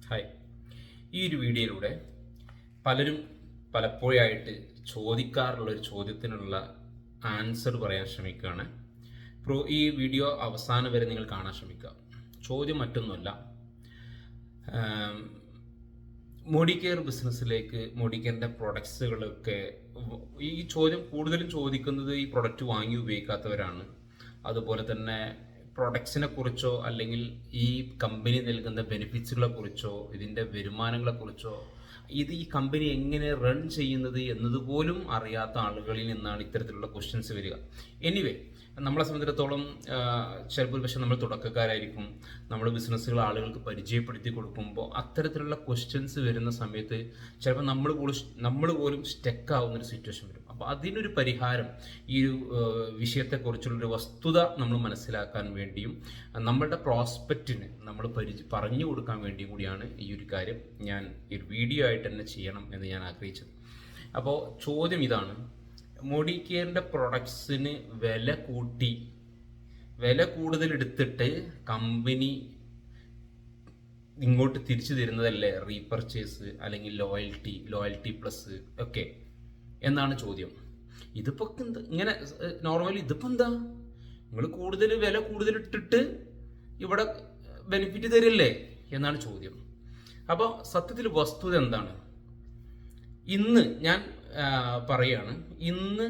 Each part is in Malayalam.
ഹായ്. ഈ ഒരു വീഡിയോയിലൂടെ പലരും പലപ്പോഴായിട്ട് ചോദിക്കാറുള്ള ഒരു ചോദ്യത്തിനുള്ള ആൻസർ പറയാൻ ശ്രമിക്കുകയാണ്. ഈ വീഡിയോ അവസാനം വരെ നിങ്ങൾ കാണാൻ ശ്രമിക്കുക. ചോദ്യം മറ്റൊന്നുമല്ല, മോഡി കെയർ ബിസിനസ്സിലേക്ക് മോഡി കെയറിൻ്റെ പ്രൊഡക്ട്സുകളൊക്കെ ഈ ചോദ്യം കൂടുതലും ചോദിക്കുന്നത് ഈ പ്രൊഡക്റ്റ് വാങ്ങി ഉപയോഗിക്കാത്തവരാണ്. അതുപോലെ തന്നെ പ്രൊഡക്ട്സിനെ കുറിച്ചോ അല്ലെങ്കിൽ ഈ കമ്പനി നൽകുന്ന ബെനിഫിറ്റ്സുകളെ കുറിച്ചോ ഇതിൻ്റെ വരുമാനങ്ങളെ കുറിച്ചോ ഈ കമ്പനി എങ്ങനെ റൺ ചെയ്യുന്നത് എന്നതുപോലും അറിയാത്ത ആളുകളിൽ നിന്നാണ് ഇത്തരത്തിലുള്ള ക്വസ്റ്റ്യൻസ് വരിക. എനിവേ, നമ്മളെ സംബന്ധിച്ചിടത്തോളം ചിലപ്പോൾ പക്ഷേ നമ്മൾ തുടക്കക്കാരായിരിക്കും. നമ്മൾ ബിസിനസ്സുകൾ ആളുകൾക്ക് പരിചയപ്പെടുത്തി കൊടുക്കുമ്പോൾ അത്തരത്തിലുള്ള ക്വസ്റ്റ്യൻസ് വരുന്ന സമയത്ത് ചിലപ്പോൾ നമ്മൾ പോലും സ്റ്റക്ക് ആവുന്നൊരു സിറ്റുവേഷൻ വരും. അപ്പോൾ അതിനൊരു പരിഹാരം ഈ ഒരു വിഷയത്തെക്കുറിച്ചുള്ളൊരു വസ്തുത നമ്മൾ മനസ്സിലാക്കാൻ വേണ്ടിയും നമ്മളുടെ പ്രോസ്പെക്റ്റിന് നമ്മൾ പറഞ്ഞു കൊടുക്കാൻ വേണ്ടിയും കൂടിയാണ് ഈ ഒരു കാര്യം ഞാൻ ഈ ഒരു വീഡിയോ ആയിട്ട് തന്നെ ചെയ്യണം എന്ന് ഞാൻ ആഗ്രഹിച്ചത്. അപ്പോൾ ചോദ്യം ഇതാണ്: മോഡി കെയറിൻ്റെ പ്രൊഡക്ട്സിന് വില കൂടുതൽ എടുത്തിട്ട് കമ്പനി ഇങ്ങോട്ട് തിരിച്ചു തരുന്നതല്ലേ റീപർച്ചേസ് അല്ലെങ്കിൽ ലോയൽറ്റി പ്ലസ് ഒക്കെ എന്നാണ് ചോദ്യം. ഇതിപ്പോൾ ഇങ്ങനെ നോർമലി ഇതിപ്പോൾ എന്താ, നിങ്ങൾ വില കൂടുതൽ ഇട്ടിട്ട് ഇവിടെ ബെനിഫിറ്റ് തരില്ലേ എന്നാണ് ചോദ്യം. അപ്പോൾ സത്യത്തിൽ വസ്തുത എന്താണ്? ഇന്ന് ഞാൻ പറയാണ്, ഇന്ന്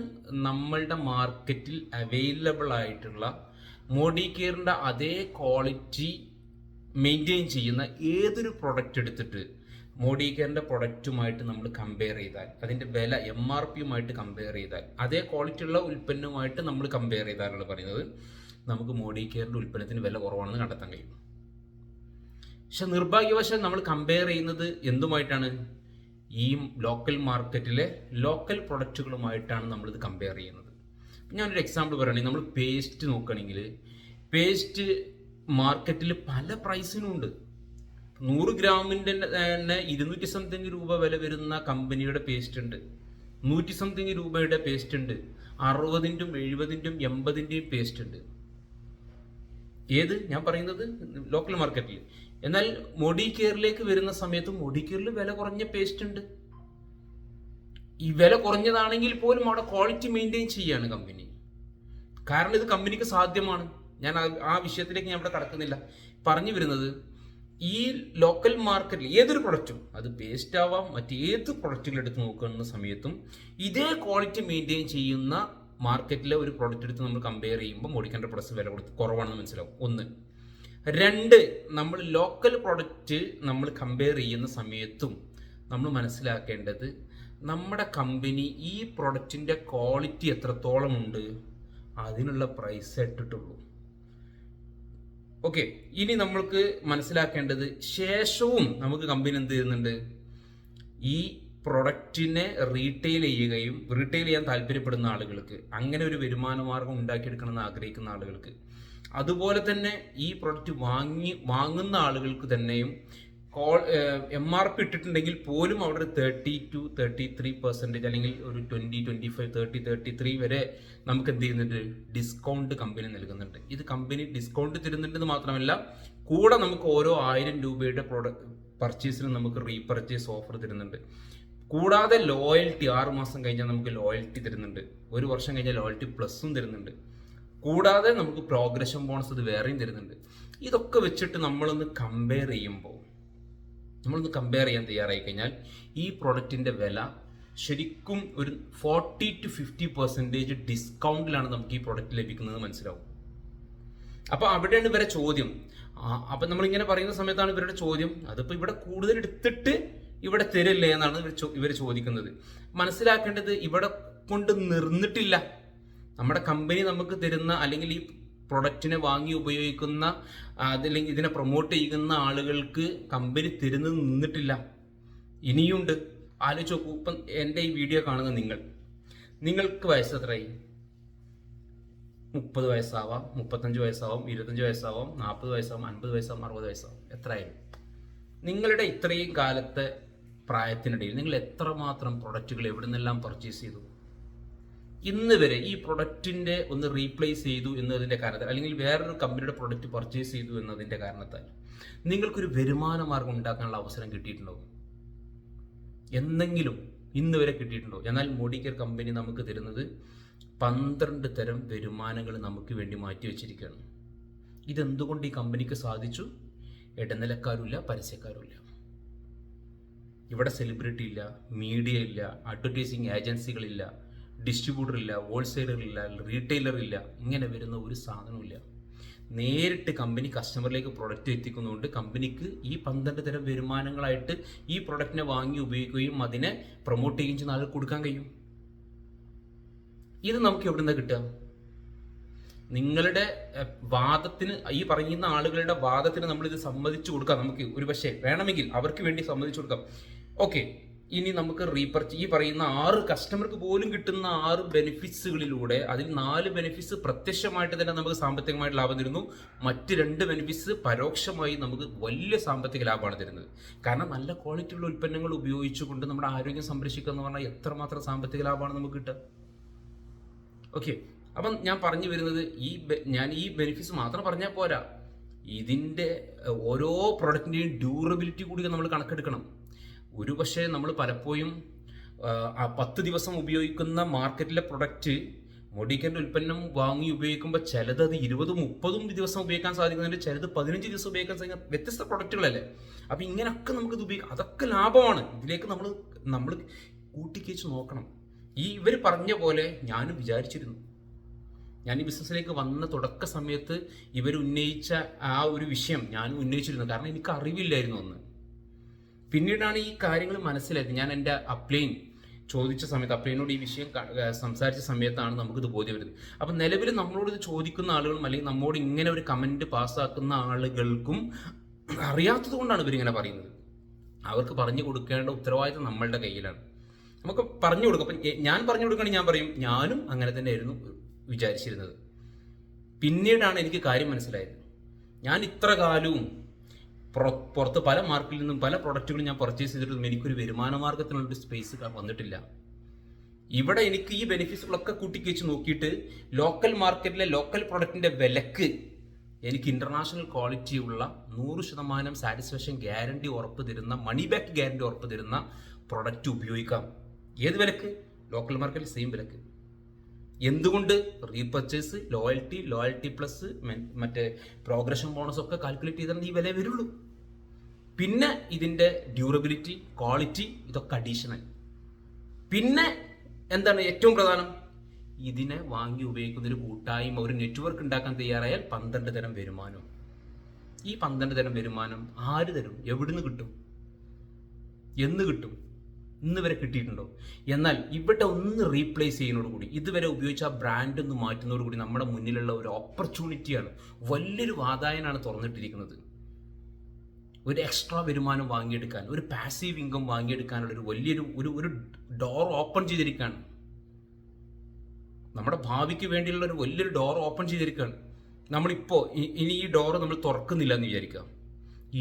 നമ്മളുടെ മാർക്കറ്റിൽ അവൈലബിൾ ആയിട്ടുള്ള മോഡി കെയറിൻ്റെ അതേ ക്വാളിറ്റി മെയിൻറ്റെയിൻ ചെയ്യുന്ന ഏതൊരു പ്രൊഡക്റ്റ് എടുത്തിട്ട് മോഡി കെയറിൻ്റെ പ്രൊഡക്റ്റുമായിട്ട് നമ്മൾ കമ്പയർ ചെയ്താൽ, അതിൻ്റെ വില MRPയുമായിട്ട് കമ്പയർ ചെയ്താൽ, അതേ ക്വാളിറ്റി ഉള്ള ഉൽപ്പന്നവുമായിട്ട് നമ്മൾ കമ്പയർ ചെയ്താലാണ് പറയുന്നത്, നമുക്ക് മോഡി കെയറിൻ്റെ ഉൽപ്പന്നത്തിന് വില കുറവാണെന്ന് കണ്ടെത്താൻ കഴിയും. പക്ഷെ നിർഭാഗ്യവശാൽ നമ്മൾ കമ്പയർ ചെയ്യുന്നത് എന്തുമായിട്ടാണ്? ഈ ലോക്കൽ മാർക്കറ്റിലെ ലോക്കൽ പ്രൊഡക്റ്റുകളുമായിട്ടാണ് നമ്മളിത് കമ്പയർ ചെയ്യുന്നത്. ഞാനൊരു എക്സാമ്പിൾ പറയുകയാണെങ്കിൽ, നമ്മൾ പേസ്റ്റ് നോക്കുകയാണെങ്കിൽ പേസ്റ്റ് മാർക്കറ്റിൽ പല പ്രൈസിനും ഉണ്ട്. 100 ഗ്രാമിൻ്റെ തന്നെ 200 സംതിങ് രൂപ വില വരുന്ന കമ്പനിയുടെ പേസ്റ്റ് ഉണ്ട്, 100 സംതിങ് രൂപയുടെ പേസ്റ്റ് ഉണ്ട്, 60ൻ്റെയും 70ൻ്റെയും 80ൻ്റെയും പേസ്റ്റ് ഉണ്ട്. ഏത് ഞാൻ പറയുന്നത് ലോക്കൽ മാർക്കറ്റിൽ. എന്നാൽ മോഡി കെയറിലേക്ക് വരുന്ന സമയത്ത് മോഡി കെയറിൽ വില കുറഞ്ഞ പേസ്റ്റ് ഉണ്ട്. ഈ വില കുറഞ്ഞതാണെങ്കിൽ പോലും അവിടെ ക്വാളിറ്റി മെയിൻറ്റെയിൻ ചെയ്യാണ് കമ്പനി. കാരണം ഇത് കമ്പനിക്ക് സാധ്യമാണ്. ഞാൻ ആ വിഷയത്തിലേക്ക് ഞാൻ ഇവിടെ കടക്കുന്നില്ല. പറഞ്ഞു വരുന്നത്, ഈ ലോക്കൽ മാർക്കറ്റിൽ ഏതൊരു പ്രൊഡക്റ്റും, അത് പേസ്റ്റ് ആവാം, മറ്റേത് പ്രൊഡക്റ്റുകൾ എടുത്ത് നോക്കുന്ന സമയത്തും ഇതേ ക്വാളിറ്റി മെയിൻറ്റെയിൻ ചെയ്യുന്ന മാർക്കറ്റിലെ ഒരു പ്രൊഡക്റ്റ് എടുത്ത് നമ്മൾ കമ്പയർ ചെയ്യുമ്പോൾ മോഡി കെയറിൻ്റെ പ്രൊഡക്ട്സ് വില കുറവാണെന്ന് മനസ്സിലാവും. 1. 2, നമ്മൾ ലോക്കൽ പ്രൊഡക്റ്റ് നമ്മൾ കമ്പയർ ചെയ്യുന്ന സമയത്തും നമ്മൾ മനസ്സിലാക്കേണ്ടത്, നമ്മുടെ കമ്പനി ഈ പ്രൊഡക്റ്റിൻ്റെ ക്വാളിറ്റി എത്രത്തോളം ഉണ്ട് അതിനുള്ള പ്രൈസ് ഇട്ടിട്ടുള്ളൂ. ഓക്കെ, ഇനി നമ്മൾക്ക് മനസ്സിലാക്കേണ്ടത്, ശേഷവും നമുക്ക് കമ്പനി എന്ത് ചെയ്യുന്നുണ്ട്? ഈ പ്രൊഡക്റ്റിനെ റീറ്റെയിൽ ചെയ്യാൻ താല്പര്യപ്പെടുന്ന ആളുകൾക്ക്, അങ്ങനെ ഒരു വരുമാന മാർഗം ഉണ്ടാക്കിയെടുക്കണമെന്ന് ആഗ്രഹിക്കുന്ന ആളുകൾക്ക്, അതുപോലെ തന്നെ ഈ പ്രൊഡക്റ്റ് വാങ്ങുന്ന ആളുകൾക്ക് തന്നെയും MRP ഇട്ടിട്ടുണ്ടെങ്കിൽ പോലും അവിടെ 30 to 33% അല്ലെങ്കിൽ ഒരു 20, 25, 30, 33 വരെ നമുക്ക് എന്ത് ചെയ്യുന്നുണ്ട്? ഡിസ്കൗണ്ട് കമ്പനി നൽകുന്നുണ്ട്. ഇത് കമ്പനി ഡിസ്കൗണ്ട് തരുന്നുണ്ടെന്ന് മാത്രമല്ല, കൂടെ നമുക്ക് ഓരോ 1000 രൂപയുടെ പർച്ചേസിന് നമുക്ക് റീപർച്ചേസ് ഓഫർ തരുന്നുണ്ട്. കൂടാതെ ലോയൽറ്റി 6 മാസം കഴിഞ്ഞാൽ നമുക്ക് ലോയൽറ്റി തരുന്നുണ്ട്, 1 വർഷം കഴിഞ്ഞാൽ ലോയൽറ്റി പ്ലസും തരുന്നുണ്ട്. കൂടാതെ നമുക്ക് പ്രോഗ്രഷൻ ബോണസ് ഇത് വേറെയും തരുന്നുണ്ട്. ഇതൊക്കെ വെച്ചിട്ട് നമ്മളൊന്ന് കമ്പയർ ചെയ്യാൻ തയ്യാറായി കഴിഞ്ഞാൽ ഈ പ്രൊഡക്റ്റിൻ്റെ വില ശരിക്കും ഒരു 40 to 50% ഡിസ്കൗണ്ടിലാണ് നമുക്ക് ഈ പ്രൊഡക്റ്റ് ലഭിക്കുന്നത് മനസ്സിലാവും. അപ്പോൾ അവിടെയാണ് ഇവരെ ചോദ്യം. അപ്പം നമ്മളിങ്ങനെ പറയുന്ന സമയത്താണ് ഇവരുടെ ചോദ്യം, അതിപ്പോൾ ഇവിടെ കൂടുതൽ എടുത്തിട്ട് ഇവിടെ തരില്ലേ എന്നാണ് ഇവർ ചോദിക്കുന്നത്. മനസ്സിലാക്കേണ്ടത്, ഇവിടെ കൊണ്ട് നിർന്നിട്ടില്ല. നമ്മുടെ കമ്പനി നമുക്ക് തരുന്ന, അല്ലെങ്കിൽ ഈ പ്രൊഡക്റ്റിനെ വാങ്ങി ഉപയോഗിക്കുന്ന, അതല്ലെങ്കിൽ ഇതിനെ പ്രൊമോട്ട് ചെയ്യുന്ന ആളുകൾക്ക് കമ്പനി തരുന്നത് നിന്നിട്ടില്ല, ഇനിയുണ്ട്. ആലോചിച്ച് നോക്കൂ. ഇപ്പം എൻ്റെ ഈ വീഡിയോ കാണുന്ന നിങ്ങൾക്ക് വയസ്സ് എത്രയായി? 30 വയസ്സാവാം, 35 വയസ്സാവാം, 25 വയസ്സാവാം, 40 വയസ്സാവാം, 50 വയസ്സാവാം, 60 വയസ്സാവാം. എത്രയായാലും നിങ്ങളുടെ ഇത്രയും കാലത്തെ പ്രായത്തിനിടയിൽ നിങ്ങൾ എത്രമാത്രം പ്രൊഡക്റ്റുകൾ എവിടെ നിന്നെല്ലാം പർച്ചേസ് ചെയ്തു? ഇന്ന് വരെ ഈ പ്രൊഡക്റ്റിൻ്റെ ഒന്ന് റീപ്ലേസ് ചെയ്തു എന്നതിൻ്റെ കാരണത്താൽ, അല്ലെങ്കിൽ വേറൊരു കമ്പനിയുടെ പ്രൊഡക്റ്റ് പർച്ചേസ് ചെയ്തു എന്നതിൻ്റെ കാരണത്താൽ നിങ്ങൾക്കൊരു വരുമാന മാർഗം ഉണ്ടാക്കാനുള്ള അവസരം കിട്ടിയിട്ടുണ്ടോ? എന്തെങ്കിലും ഇന്ന് വരെ കിട്ടിയിട്ടുണ്ടോ? എന്നാൽ മോഡികെയർ കമ്പനി നമുക്ക് തരുന്നത് 12 തരം വരുമാനങ്ങൾ നമുക്ക് വേണ്ടി മാറ്റി വെച്ചിരിക്കുകയാണ്. ഇതെന്തുകൊണ്ട് ഈ കമ്പനിക്ക് സാധിച്ചു? ഇടനിലക്കാരുമില്ല, പരസ്യക്കാരുമില്ല. ഇവിടെ സെലിബ്രിറ്റി ഇല്ല, മീഡിയ ഇല്ല, അഡ്വർടൈസിങ് ഏജൻസികളില്ല, ഡിസ്ട്രിബ്യൂട്ടർ ഇല്ല, ഹോൾസെയിലർ ഇല്ല, റീറ്റെയിലർ ഇല്ല. ഇങ്ങനെ വരുന്ന ഒരു സാധനമില്ല. നേരിട്ട് കമ്പനി കസ്റ്റമറിലേക്ക് പ്രൊഡക്റ്റ് എത്തിക്കുന്നതുകൊണ്ട് കമ്പനിക്ക് ഈ 12 തരം വരുമാനങ്ങളായിട്ട് ഈ പ്രൊഡക്റ്റിനെ വാങ്ങി ഉപയോഗിക്കുകയും അതിനെ പ്രൊമോട്ട് ചെയ്യുകയും ചെയ്യുന്ന ആൾക്ക് കൊടുക്കാൻ കഴിയും. ഇത് നമുക്ക് എവിടെ നിന്നാണ് കിട്ടുക? നിങ്ങളുടെ വാദത്തിന്, ഈ പറയുന്ന ആളുകളുടെ വാദത്തിന് നമ്മളിത് സമ്മതിച്ചു കൊടുക്കാം. നമുക്ക് ഒരു പക്ഷേ വേണമെങ്കിൽ അവർക്ക് വേണ്ടി സമ്മതിച്ചു കൊടുക്കാം. ഓക്കെ, ഇനി നമുക്ക് ഈ പറയുന്ന 6 കസ്റ്റമർക്ക് പോലും കിട്ടുന്ന 6 ബെനിഫിറ്റ്സുകളിലൂടെ അതിൽ 4 ബെനിഫിറ്റ്സ് പ്രത്യക്ഷമായിട്ട് തന്നെ നമുക്ക് സാമ്പത്തികമായിട്ട് ലാഭം തരുന്നു. മറ്റ് 2 ബെനിഫിറ്റ്സ് പരോക്ഷമായി നമുക്ക് വലിയ സാമ്പത്തിക ലാഭമാണ് തരുന്നത്. കാരണം നല്ല ക്വാളിറ്റിയുള്ള ഉൽപ്പന്നങ്ങൾ ഉപയോഗിച്ചുകൊണ്ട് നമ്മുടെ ആരോഗ്യം സംരക്ഷിക്കുക എന്ന് പറഞ്ഞാൽ എത്രമാത്രം സാമ്പത്തിക ലാഭമാണ് നമുക്ക് കിട്ടുക. ഓക്കെ, അപ്പം ഞാൻ പറഞ്ഞു വരുന്നത് ഞാൻ ഈ ബെനിഫിറ്റ്സ് മാത്രം പറഞ്ഞാൽ പോരാ, ഇതിൻ്റെ ഓരോ പ്രൊഡക്റ്റിൻ്റെയും ഡ്യൂറബിലിറ്റി കൂടി നമ്മൾ കണക്കെടുക്കണം. ഒരു പക്ഷേ നമ്മൾ പലപ്പോഴും 10 ദിവസം ഉപയോഗിക്കുന്ന മാർക്കറ്റിലെ പ്രൊഡക്റ്റ് മോഡികെയറിൻ്റെ ഉൽപ്പന്നം വാങ്ങി ഉപയോഗിക്കുമ്പോൾ ചിലത് അത് 20-30 ദിവസം ഉപയോഗിക്കാൻ സാധിക്കുന്നുണ്ട്, ചിലത് 15 ദിവസം ഉപയോഗിക്കാൻ സാധിക്കുന്ന വ്യത്യസ്ത പ്രൊഡക്റ്റുകളല്ലേ. അപ്പം ഇങ്ങനെയൊക്കെ നമുക്കിത് ഉപയോഗിക്കാം, അതൊക്കെ ലാഭമാണ്. ഇതിലേക്ക് നമ്മൾ കൂട്ടിക്കേച്ച് നോക്കണം. ഇവർ പറഞ്ഞ പോലെ ഞാനും വിചാരിച്ചിരുന്നു. ഞാൻ ഈ ബിസിനസ്സിലേക്ക് വന്ന തുടക്ക സമയത്ത് ഇവർ ഉന്നയിച്ച ആ ഒരു വിഷയം ഞാനും ഉന്നയിച്ചിരുന്നു. കാരണം എനിക്ക് അറിവില്ലായിരുന്നു അന്ന്. പിന്നീടാണ് ഈ കാര്യങ്ങൾ മനസ്സിലായത്. ഞാൻ എൻ്റെ അപ്ലൈൻ ചോദിച്ച സമയത്ത്, അപ്ലൈനോട് ഈ വിഷയം സംസാരിച്ച സമയത്താണ് നമുക്കിത് ബോധ്യം വരുന്നത്. അപ്പം നിലവിൽ നമ്മളോട് ഇത് ചോദിക്കുന്ന ആളുകളും അല്ലെങ്കിൽ നമ്മോട് ഇങ്ങനെ ഒരു കമൻറ്റ് പാസ്സാക്കുന്ന ആളുകൾക്കും അറിയാത്തത് കൊണ്ടാണ് ഇവരിങ്ങനെ പറയുന്നത്. അവർക്ക് പറഞ്ഞു കൊടുക്കേണ്ട ഉത്തരവാദിത്തം നമ്മളുടെ കയ്യിലാണ്. നമുക്ക് പറഞ്ഞു കൊടുക്കും. അപ്പം ഞാൻ പറഞ്ഞു കൊടുക്കുകയാണെങ്കിൽ ഞാൻ പറയും ഞാനും അങ്ങനെ തന്നെയായിരുന്നു വിചാരിച്ചിരുന്നത്. പിന്നീടാണ് എനിക്ക് കാര്യം മനസ്സിലായത്. ഞാൻ ഇത്ര കാലവും പുറത്ത് പല മാർക്കറ്റിൽ നിന്നും പല പ്രൊഡക്റ്റുകളും ഞാൻ പർച്ചേസ് ചെയ്തിട്ടും എനിക്കൊരു വരുമാന മാർഗത്തിനുള്ളൊരു സ്പേസ് വന്നിട്ടില്ല. ഇവിടെ എനിക്ക് ഈ ബെനിഫിറ്റ്സുകളൊക്കെ കൂട്ടിക്കേച്ച് നോക്കിയിട്ട് ലോക്കൽ മാർക്കറ്റിലെ ലോക്കൽ പ്രൊഡക്റ്റിൻ്റെ വിലക്ക് എനിക്ക് ഇൻ്റർനാഷണൽ ക്വാളിറ്റിയുള്ള 100% സാറ്റിസ്ഫാക്ഷൻ ഗ്യാരണ്ടി ഉറപ്പ് തരുന്ന, മണി ബാക്ക് ഗ്യാരണ്ടി ഉറപ്പ് തരുന്ന പ്രൊഡക്റ്റ് ഉപയോഗിക്കാം. ഏത് വിലക്ക്? ലോക്കൽ മാർക്കറ്റിൽ സെയിം വിലക്ക്. എന്തുകൊണ്ട്? റീപർച്ചേസ്, ലോയൽറ്റി പ്ലസ്, മറ്റേ പ്രോഗ്രഷൻ ബോണസ് ഒക്കെ കാൽക്കുലേറ്റ് ചെയ്താൽ ഈ വില വരുള്ളൂ. പിന്നെ ഇതിൻ്റെ ഡ്യൂറബിലിറ്റി, ക്വാളിറ്റി, ഇതൊക്കെ അഡീഷണൽ. പിന്നെ എന്താണ് ഏറ്റവും പ്രധാനം? ഇതിനെ വാങ്ങി ഉപയോഗിക്കുന്ന ഒരു കൂട്ടായ്മ, ഒരു നെറ്റ്വർക്ക് ഉണ്ടാക്കാൻ തയ്യാറായാൽ 12 തരം വരുമാനം. ഈ 12 തരം വരുമാനം ആര് തരും? എവിടുന്ന് കിട്ടും? എന്ന് കിട്ടും? ഇന്ന് വരെ കിട്ടിയിട്ടുണ്ടോ? എന്നാൽ ഇവിടെ ഒന്ന് റീപ്ലേസ് ചെയ്യുന്നതോടുകൂടി, ഇതുവരെ ഉപയോഗിച്ച ആ ബ്രാൻഡ് ഒന്ന് മാറ്റുന്നതോടുകൂടി നമ്മുടെ മുന്നിലുള്ള ഒരു ഓപ്പർച്യൂണിറ്റിയാണ്, വലിയൊരു വാതായനാണ് തുറന്നിട്ടിരിക്കുന്നത്. ഒരു എക്സ്ട്രാ വരുമാനം വാങ്ങിയെടുക്കാൻ, ഒരു പാസീവ് ഇൻകം വാങ്ങിയെടുക്കാനുള്ള ഒരു വലിയൊരു ഒരു ഡോർ ഓപ്പൺ ചെയ്തിരിക്കുകയാണ്. നമ്മുടെ ഭാവിക്ക് വേണ്ടിയുള്ള ഒരു വലിയൊരു ഡോർ ഓപ്പൺ ചെയ്തിരിക്കുകയാണ്. നമ്മളിപ്പോൾ ഇനി ഈ ഡോർ നമ്മൾ തുറക്കുന്നില്ല എന്ന് വിചാരിക്കാം.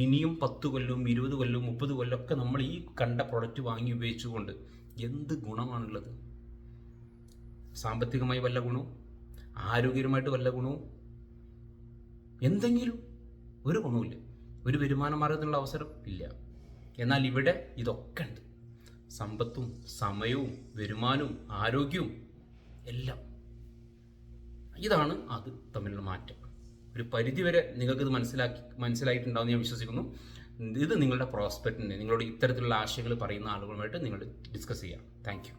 ഇനിയും 10 കൊല്ലവും 20 കൊല്ലവും 30 കൊല്ലമൊക്കെ നമ്മൾ ഈ കണ്ട പ്രൊഡക്റ്റ് വാങ്ങി ഉപയോഗിച്ചുകൊണ്ട് എന്ത് ഗുണമാണുള്ളത്? സാമ്പത്തികമായി വല്ല ഗുണവും, ആരോഗ്യപരമായിട്ട് വല്ല ഗുണവും, എന്തെങ്കിലും ഒരു ഗുണവുമില്ല. ഒരു വരുമാന മാർഗത്തിനുള്ള അവസരം ഇല്ല. എന്നാൽ ഇവിടെ ഇതൊക്കെ ഉണ്ട്. സമ്പത്തും സമയവും വരുമാനവും ആരോഗ്യവും എല്ലാം. ഇതാണ് അത് തമ്മിലുള്ള മാറ്റം. ഒരു പരിധിവരെ നിങ്ങൾക്കിത് മനസ്സിലായിട്ടുണ്ടാവുമെന്ന് ഞാൻ വിശ്വസിക്കുന്നു. ഇത് നിങ്ങളുടെ പ്രോസ്പെക്റ്റിനെ, നിങ്ങളുടെ ഇത്തരത്തിലുള്ള ആശയങ്ങൾ പറയുന്ന ആളുകളുമായിട്ട് നിങ്ങൾ ഡിസ്കസ് ചെയ്യാം. Thank you.